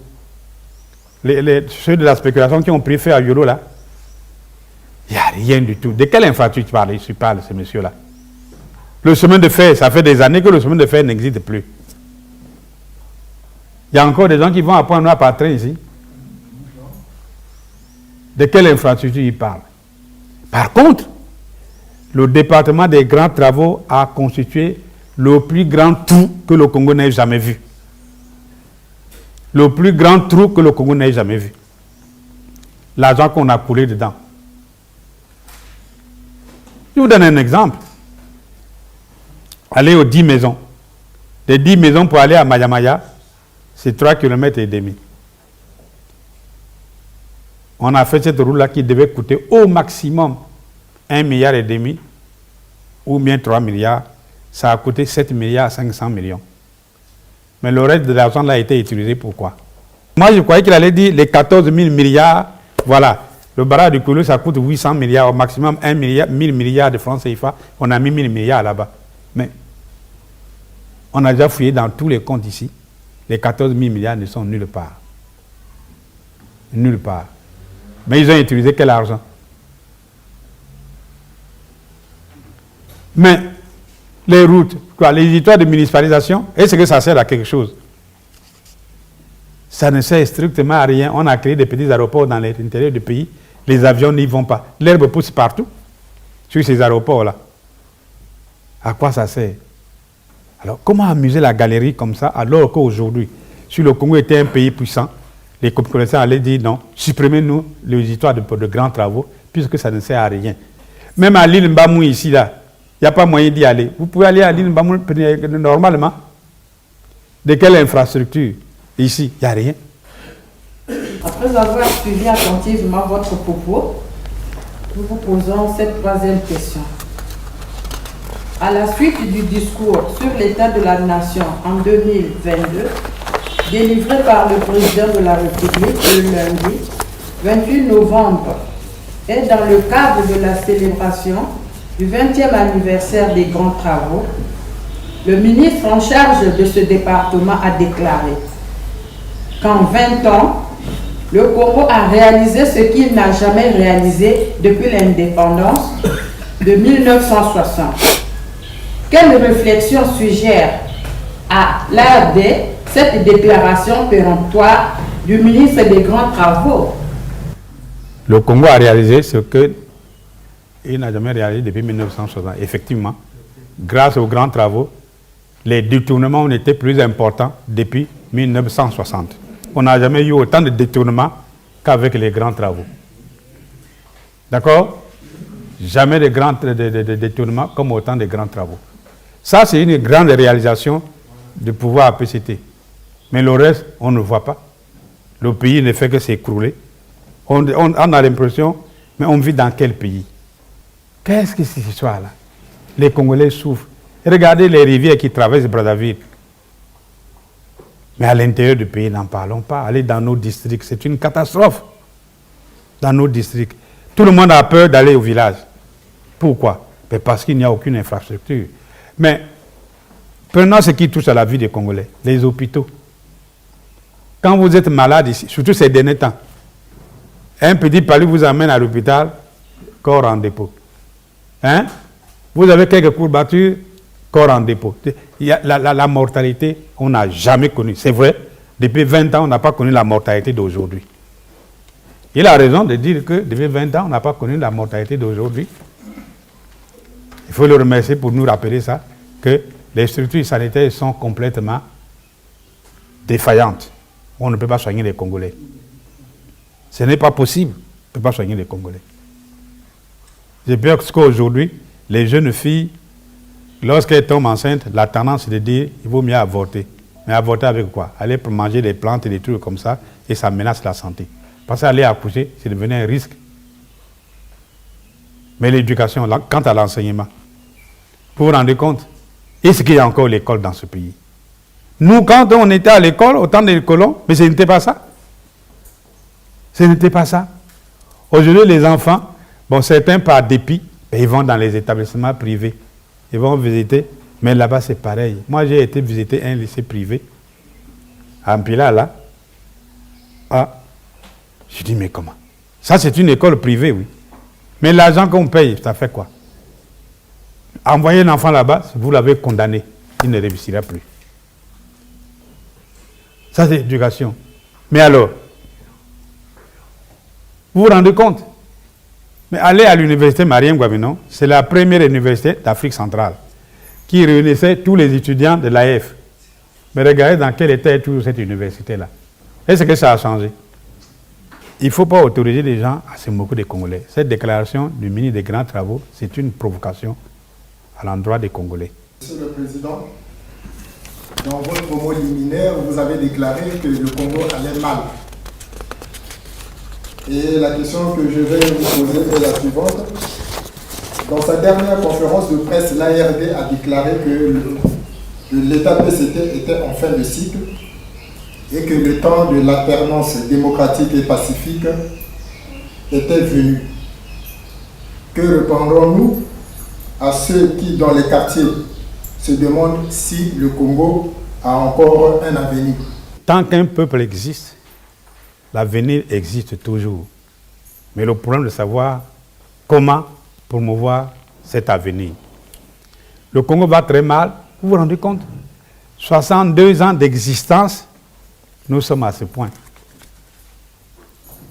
S1: Ceux de la spéculation qui ont pris feu à Yolo, là, il n'y a rien du tout. De quelle infrastructure tu parles, ces messieurs-là? Le chemin de fer, ça fait des années que le chemin de fer n'existe plus. Il y a encore des gens qui vont à Pointe-Noire par train ici. De quelle infrastructure ils parlent? Par contre, le département des grands travaux a constitué le plus grand trou que le Congo n'ait jamais vu. Le plus grand trou que le Congo n'ait jamais vu. L'argent qu'on a coulé dedans. Je vous donne un exemple. Allez aux 10 maisons. Les 10 maisons pour aller à Mayamaya, c'est 3,5 km. On a fait cette route-là qui devait coûter au maximum 1,5 milliard ou bien 3 milliards. Ça a coûté 7 milliards 500 millions. Mais le reste de l'argent là a été utilisé pour quoi? Moi, je croyais qu'il allait dire les 14 000 milliards. Voilà. Le barrage du Koulou, ça coûte 800 milliards, au maximum 1 milliard, 1000 milliards de francs CFA. On a mis 1000 milliards là-bas. Mais on a déjà fouillé dans tous les comptes ici. Les 14 000 milliards ne sont nulle part. Nulle part. Mais ils ont utilisé quel argent? Mais les routes, quoi, les histoires de municipalisation, est-ce que ça sert à quelque chose? Ça ne sert strictement à rien. On a créé des petits aéroports dans l'intérieur du pays. Les avions n'y vont pas. L'herbe pousse partout sur ces aéroports-là. À quoi ça sert? Alors, comment amuser la galerie comme ça, alors qu'aujourd'hui, si le Congo était un pays puissant, les commissaires allaient dire non, supprimez-nous les histoires de grands travaux, puisque ça ne sert à rien. Même à l'île Mbamou ici, là, il n'y a pas moyen d'y aller. Vous pouvez aller à l'île Mbamou normalement. De quelle infrastructure? Ici, il n'y a rien.
S4: Après avoir suivi attentivement votre propos, nous vous posons cette troisième question. À la suite du discours sur l'état de la nation en 2022, délivré par le président de la République le lundi 28 novembre, et dans le cadre de la célébration du 20e anniversaire des grands travaux, le ministre en charge de ce département a déclaré qu'en 20 ans, le Congo a réalisé ce qu'il n'a jamais réalisé depuis l'indépendance de 1960. Quelle réflexion suggère à l'ARD cette déclaration péremptoire du ministre des Grands Travaux?
S1: Le Congo a réalisé ce qu'il n'a jamais réalisé depuis 1960. Effectivement, grâce aux grands travaux, les détournements ont été plus importants depuis 1960. On n'a jamais eu autant de détournements qu'avec les grands travaux. D'accord? Jamais de détournements comme autant de grands travaux. Ça, c'est une grande réalisation du pouvoir APCT. Mais le reste, on ne voit pas. Le pays ne fait que s'écrouler. On a l'impression, mais on vit dans quel pays? Qu'est-ce que c'est cette histoire-là? Les Congolais souffrent. Regardez les rivières qui traversent Brazzaville. Mais à l'intérieur du pays, n'en parlons pas. Allez dans nos districts, c'est une catastrophe. Dans nos districts. Tout le monde a peur d'aller au village. Pourquoi? Parce qu'il n'y a aucune infrastructure. Mais prenons ce qui touche à la vie des Congolais, les hôpitaux. Quand vous êtes malade ici, surtout ces derniers temps, un petit palu vous amène à l'hôpital, corps en dépôt. Hein? Vous avez quelques courbatures, corps en dépôt. La mortalité, on n'a jamais connu. C'est vrai, depuis 20 ans, on n'a pas connu la mortalité d'aujourd'hui. Il a raison de dire que depuis 20 ans, on n'a pas connu la mortalité d'aujourd'hui. Il faut le remercier pour nous rappeler ça, que les structures sanitaires sont complètement défaillantes. On ne peut pas soigner les Congolais. Ce n'est pas possible. On ne peut pas soigner les Congolais. J'ai peur qu'aujourd'hui, les jeunes filles, lorsqu'elles tombent enceintes, la tendance est de dire qu'il vaut mieux avorter. Mais avorter avec quoi? Aller pour manger des plantes et des trucs comme ça, et ça menace la santé. Parce qu'aller accoucher, c'est devenu un risque. Mais l'éducation, quant à l'enseignement, vous vous rendez compte, Est-ce qu'il y a encore l'école dans ce pays? Nous, quand on était à l'école, au temps des colons, mais ce n'était pas ça. Ce n'était pas ça. Aujourd'hui, les enfants, bon, certains par dépit, ils vont dans les établissements privés. Ils vont visiter, mais là-bas, c'est pareil. Moi, j'ai été visiter un lycée privé, à Mpila, là. Ah, je dis, mais comment? Ça, c'est une école privée, oui. Mais l'argent qu'on paye, ça fait quoi? Envoyer un enfant là-bas, vous l'avez condamné. Il ne réussira plus. Ça, c'est l'éducation. Mais alors, vous vous rendez compte? Mais allez à l'université Marien Ngouabinon, c'est la première université d'Afrique centrale qui réunissait tous les étudiants de l'AF. Mais regardez dans quel état est toujours cette université-là. Est-ce que ça a changé? Il ne faut pas autoriser les gens à se moquer des Congolais. Cette déclaration du ministre des Grands Travaux, c'est une provocation à l'endroit des Congolais.
S5: Monsieur le Président, dans votre mot liminaire, vous avez déclaré que le Congo allait mal. Et la question que je vais vous poser est la suivante. Dans sa dernière conférence de presse, l'ARD a déclaré que l'État PCT était en fin de cycle et que le temps de l'alternance démocratique et pacifique était venu. Que répondrons-nous à ceux qui, dans les quartiers, se demandent si le Congo a encore un avenir?
S1: Tant qu'un peuple existe, l'avenir existe toujours. Mais le problème de savoir comment promouvoir cet avenir. Le Congo va très mal, vous vous rendez compte? 62 ans d'existence, nous sommes à ce point.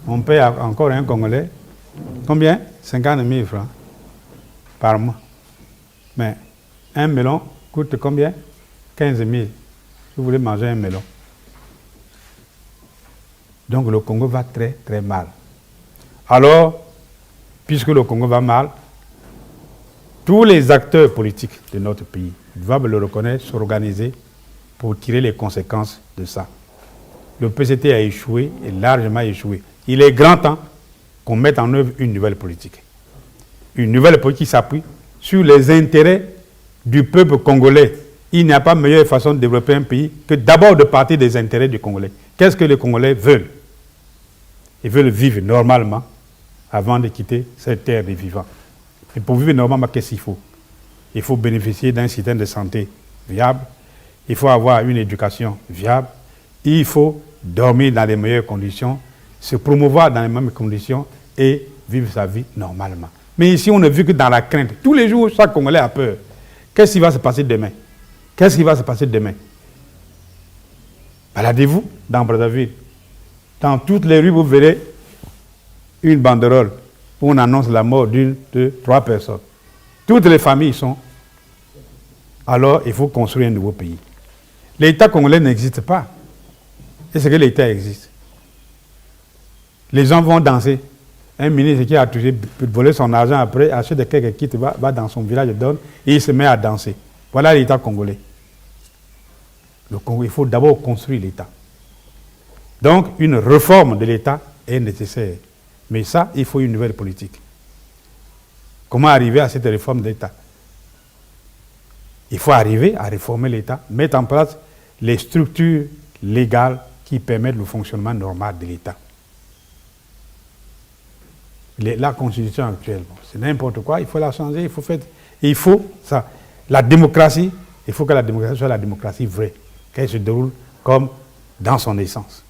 S1: On paye encore un Congolais, combien? 50 000 francs par mois. Mais un melon coûte combien? 15 000. Si vous voulez manger un melon. Donc le Congo va très très mal. Alors, puisque le Congo va mal, tous les acteurs politiques de notre pays doivent le reconnaître, s'organiser pour tirer les conséquences de ça. Le PCT a échoué et largement échoué. Il est grand temps qu'on mette en œuvre une nouvelle politique. Une nouvelle politique qui s'appuie sur les intérêts du peuple congolais. Il n'y a pas meilleure façon de développer un pays que d'abord de partir des intérêts du Congolais. Qu'est-ce que les Congolais veulent? Ils veulent vivre normalement avant de quitter cette terre des vivants. Et pour vivre normalement, qu'est-ce qu'il faut? Il faut bénéficier d'un système de santé viable, il faut avoir une éducation viable, il faut dormir dans les meilleures conditions, se promouvoir dans les mêmes conditions et vivre sa vie normalement. Mais ici, on ne vit que dans la crainte. Tous les jours, chaque Congolais a peur. Qu'est-ce qui va se passer demain? Qu'est-ce qui va se passer demain? Baladez-vous dans Brazzaville. Dans toutes les rues, vous verrez une banderole où on annonce la mort d'une, deux, trois personnes. Toutes les familles sont. Alors, il faut construire un nouveau pays. L'État congolais n'existe pas. Est-ce que l'État existe? Les gens vont danser. Un ministre qui a touché, volé son argent après, achète quelques kits, va dans son village, donne, et il se met à danser. Voilà l'État congolais. Le Congo, il faut d'abord construire l'État. Donc, une réforme de l'État est nécessaire. Mais ça, il faut une nouvelle politique. Comment arriver à cette réforme de l'État? Il faut arriver à réformer l'État, mettre en place les structures légales qui permettent le fonctionnement normal de l'État. La constitution actuelle, bon, c'est n'importe quoi, il faut la changer, il faut ça. La démocratie, il faut que la démocratie soit la démocratie vraie, qu'elle se déroule comme dans son essence.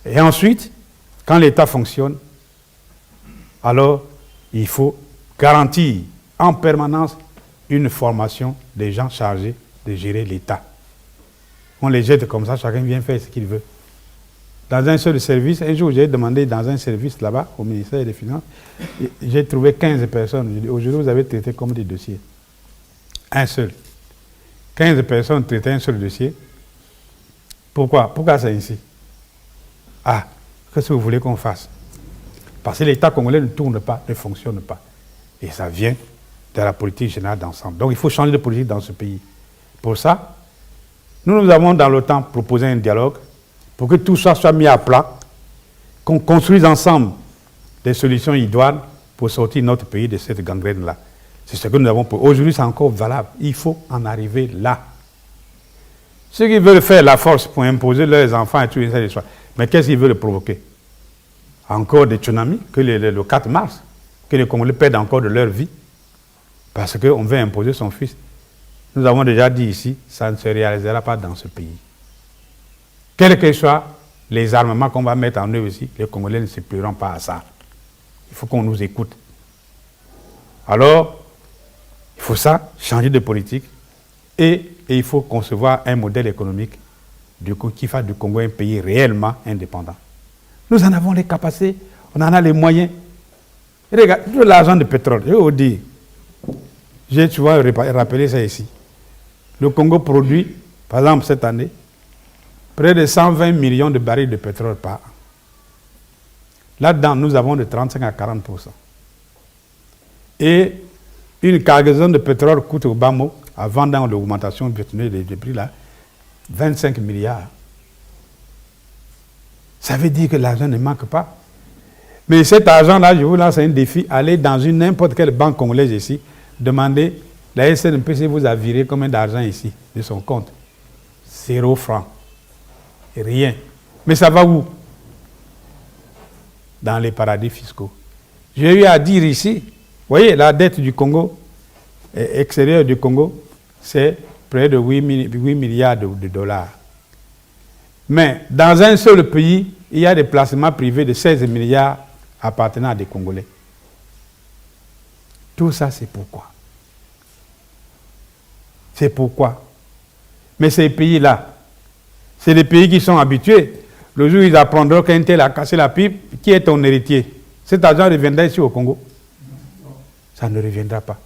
S1: Et ensuite, quand l'État fonctionne, alors il faut garantir en permanence une formation des gens chargés de gérer l'État. On les jette comme ça, chacun vient faire ce qu'il veut. Dans un seul service, un jour j'ai demandé dans un service là-bas, au ministère des Finances, j'ai trouvé 15 personnes. J'ai dit, aujourd'hui vous avez traité comme des dossiers. Un seul. 15 personnes traitaient un seul dossier. Pourquoi? Pourquoi c'est ainsi? Ah, qu'est-ce que vous voulez qu'on fasse? Parce que l'État congolais ne tourne pas, ne fonctionne pas. Et ça vient de la politique générale d'ensemble. Donc il faut changer de politique dans ce pays. Pour ça, nous avons dans le temps proposé un dialogue pour que tout ça soit mis à plat, qu'on construise ensemble des solutions idoines pour sortir notre pays de cette gangrène-là. C'est ce que nous avons pour. Aujourd'hui, c'est encore valable. Il faut en arriver là. Ceux qui veulent faire la force pour imposer leurs enfants et tout ça, mais qu'est-ce qu'ils veulent provoquer? Encore des tsunamis, que le 4 mars, que les Congolais perdent encore de leur vie, parce qu'on veut imposer son fils. Nous avons déjà dit ici, ça ne se réalisera pas dans ce pays. Quels que soient les armements qu'on va mettre en œuvre ici, les Congolais ne se plieront pas à ça. Il faut qu'on nous écoute. Alors, il faut ça, changer de politique, et il faut concevoir un modèle économique qui fasse du Congo un pays réellement indépendant. Nous en avons les capacités, on en a les moyens. Et regarde, tout l'argent de pétrole, je vais vous dire, j'ai souvent rappelé ça ici. Le Congo produit, par exemple cette année, près de 120 millions de barils de pétrole par an. Là-dedans, nous avons de 35 à 40%. Et une cargaison de pétrole coûte au bas mot, avant dans l'augmentation des prix là, 25 milliards. Ça veut dire que l'argent ne manque pas. Mais cet argent-là, je vous lance un défi, allez dans n'importe quelle banque congolaise ici, demandez, la SNPC vous a viré combien d'argent ici, de son compte? 0 francs. Rien. Mais ça va où? Dans les paradis fiscaux. J'ai eu à dire ici, vous voyez, la dette du Congo, extérieure du Congo, c'est près de 8 milliards de dollars. Mais dans un seul pays, il y a des placements privés de 16 milliards appartenant à des Congolais. Tout ça, c'est pourquoi. C'est pourquoi. Mais ces pays-là, c'est des pays qui sont habitués. Le jour où ils apprendront qu'un tel a cassé la pipe, qui est ton héritier? Cet argent reviendra ici au Congo? Ça ne reviendra pas.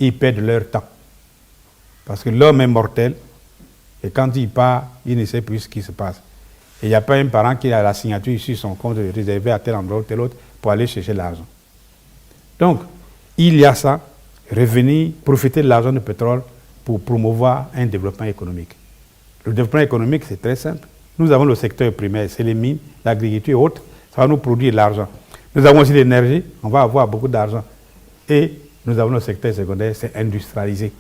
S1: Ils perdent leur temps. Parce que l'homme est mortel, et quand il part, il ne sait plus ce qui se passe. Et il n'y a pas un parent qui a la signature sur son compte réservé à tel endroit ou tel autre pour aller chercher l'argent. Donc, il y a ça, revenir, profiter de l'argent du pétrole pour promouvoir un développement économique. Le développement économique, c'est très simple. Nous avons le secteur primaire, c'est les mines, l'agriculture et autres, ça va nous produire de l'argent. Nous avons aussi l'énergie, on va avoir beaucoup d'argent. Et nous avons le secteur secondaire, c'est industrialisé.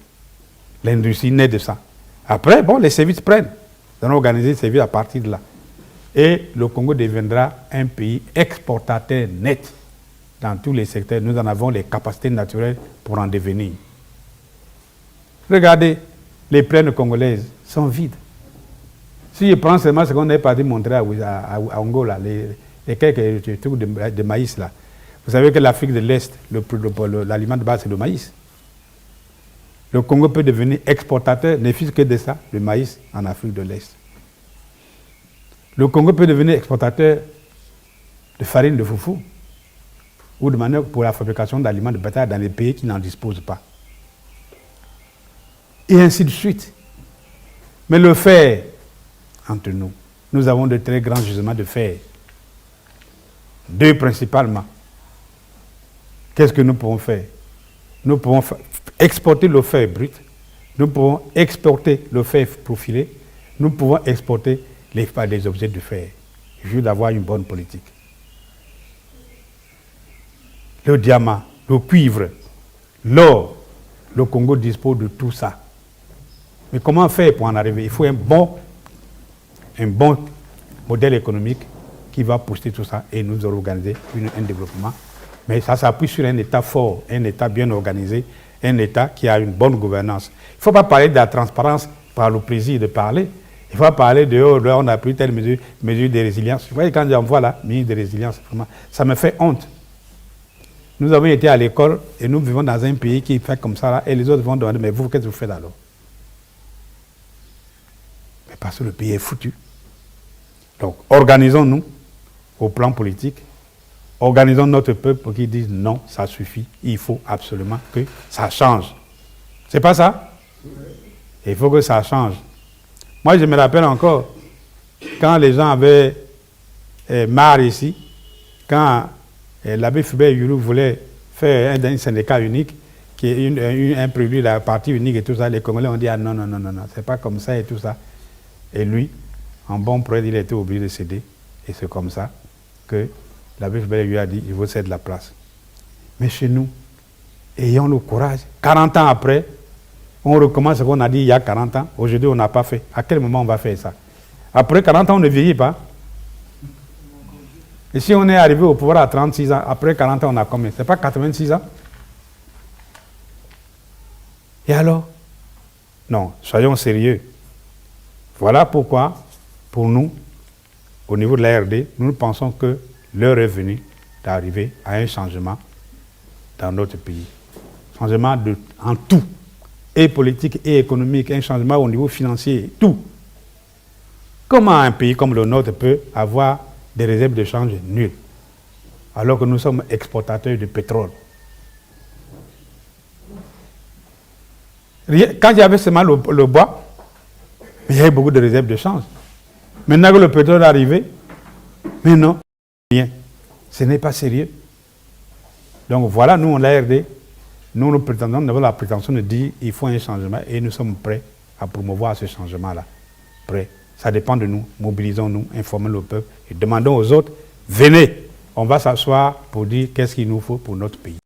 S1: L'industrie naît de ça. Après, bon, les services prennent. Nous allons organiser les services à partir de là. Et le Congo deviendra un pays exportateur net dans tous les secteurs. Nous en avons les capacités naturelles pour en devenir. Regardez, les plaines congolaises sont vides. Si je prends seulement ce qu'on est parti montrer à Angola, les quelques trucs de maïs là, vous savez que l'Afrique de l'Est, l'aliment de base, c'est le maïs. Le Congo peut devenir exportateur, ne fût-ce que de ça, le maïs en Afrique de l'Est. Le Congo peut devenir exportateur de farine de foufou ou de manioc pour la fabrication d'aliments de bétail dans les pays qui n'en disposent pas. Et ainsi de suite. Mais le fer, entre nous, nous avons de très grands gisements de fer. 2 principalement. Qu'est-ce que nous pouvons faire? Nous pouvons exporter le fer brut, nous pouvons exporter le fer profilé, nous pouvons exporter les objets de fer, juste d'avoir une bonne politique. Le diamant, le cuivre, l'or, le Congo dispose de tout ça. Mais comment faire pour en arriver? Il faut un bon modèle économique qui va pousser tout ça et nous organiser un développement. Mais ça s'appuie sur un État fort, un État bien organisé, un État qui a une bonne gouvernance. Il ne faut pas parler de la transparence par le plaisir de parler. Il faut parler de on a pris telle mesure de résilience. Vous voyez, quand j'envoie la ministre de résilience, ça me fait honte. Nous avons été à l'école et nous vivons dans un pays qui fait comme ça là, et les autres vont demander, mais vous, qu'est-ce que vous faites alors? Mais parce que le pays est foutu. Donc, organisons-nous au plan politique. Organisons notre peuple pour qu'ils disent non, ça suffit, il faut absolument que ça change. C'est pas ça? Il faut que ça change. Moi, je me rappelle encore, quand les gens avaient marre ici, quand l'abbé Fulbert Yulu voulait faire un syndicat unique, qui est un produit de la partie unique et tout ça, les Congolais ont dit ah, non, c'est pas comme ça et tout ça. Et lui, en bon prêtre, il a été obligé de céder. Et c'est comme ça que l'abbé Fulbert lui a dit, il vous cède la place. Mais chez nous, ayons le courage. 40 ans après, on recommence ce qu'on a dit il y a 40 ans. Aujourd'hui, on n'a pas fait. À quel moment on va faire ça? Après 40 ans, on ne vieillit pas. Et si on est arrivé au pouvoir à 36 ans, après 40 ans, on a combien? Ce n'est pas 86 ans? Et alors? Non, soyons sérieux. Voilà pourquoi, pour nous, au niveau de l'ARD, nous pensons que l'heure est venue d'arriver à un changement dans notre pays. Changement en tout, et politique et économique, un changement au niveau financier, tout. Comment un pays comme le nôtre peut avoir des réserves de change nulles, alors que nous sommes exportateurs de pétrole? Quand il y avait seulement le bois, il y avait beaucoup de réserves de change. Maintenant que le pétrole est arrivé, mais non, rien. Ce n'est pas sérieux. Donc voilà, nous, on l'ARD, nous avons la prétention de dire qu'il faut un changement et nous sommes prêts à promouvoir ce changement-là. Prêts. Ça dépend de nous. Mobilisons-nous, informons le peuple et demandons aux autres, venez, on va s'asseoir pour dire qu'est-ce qu'il nous faut pour notre pays.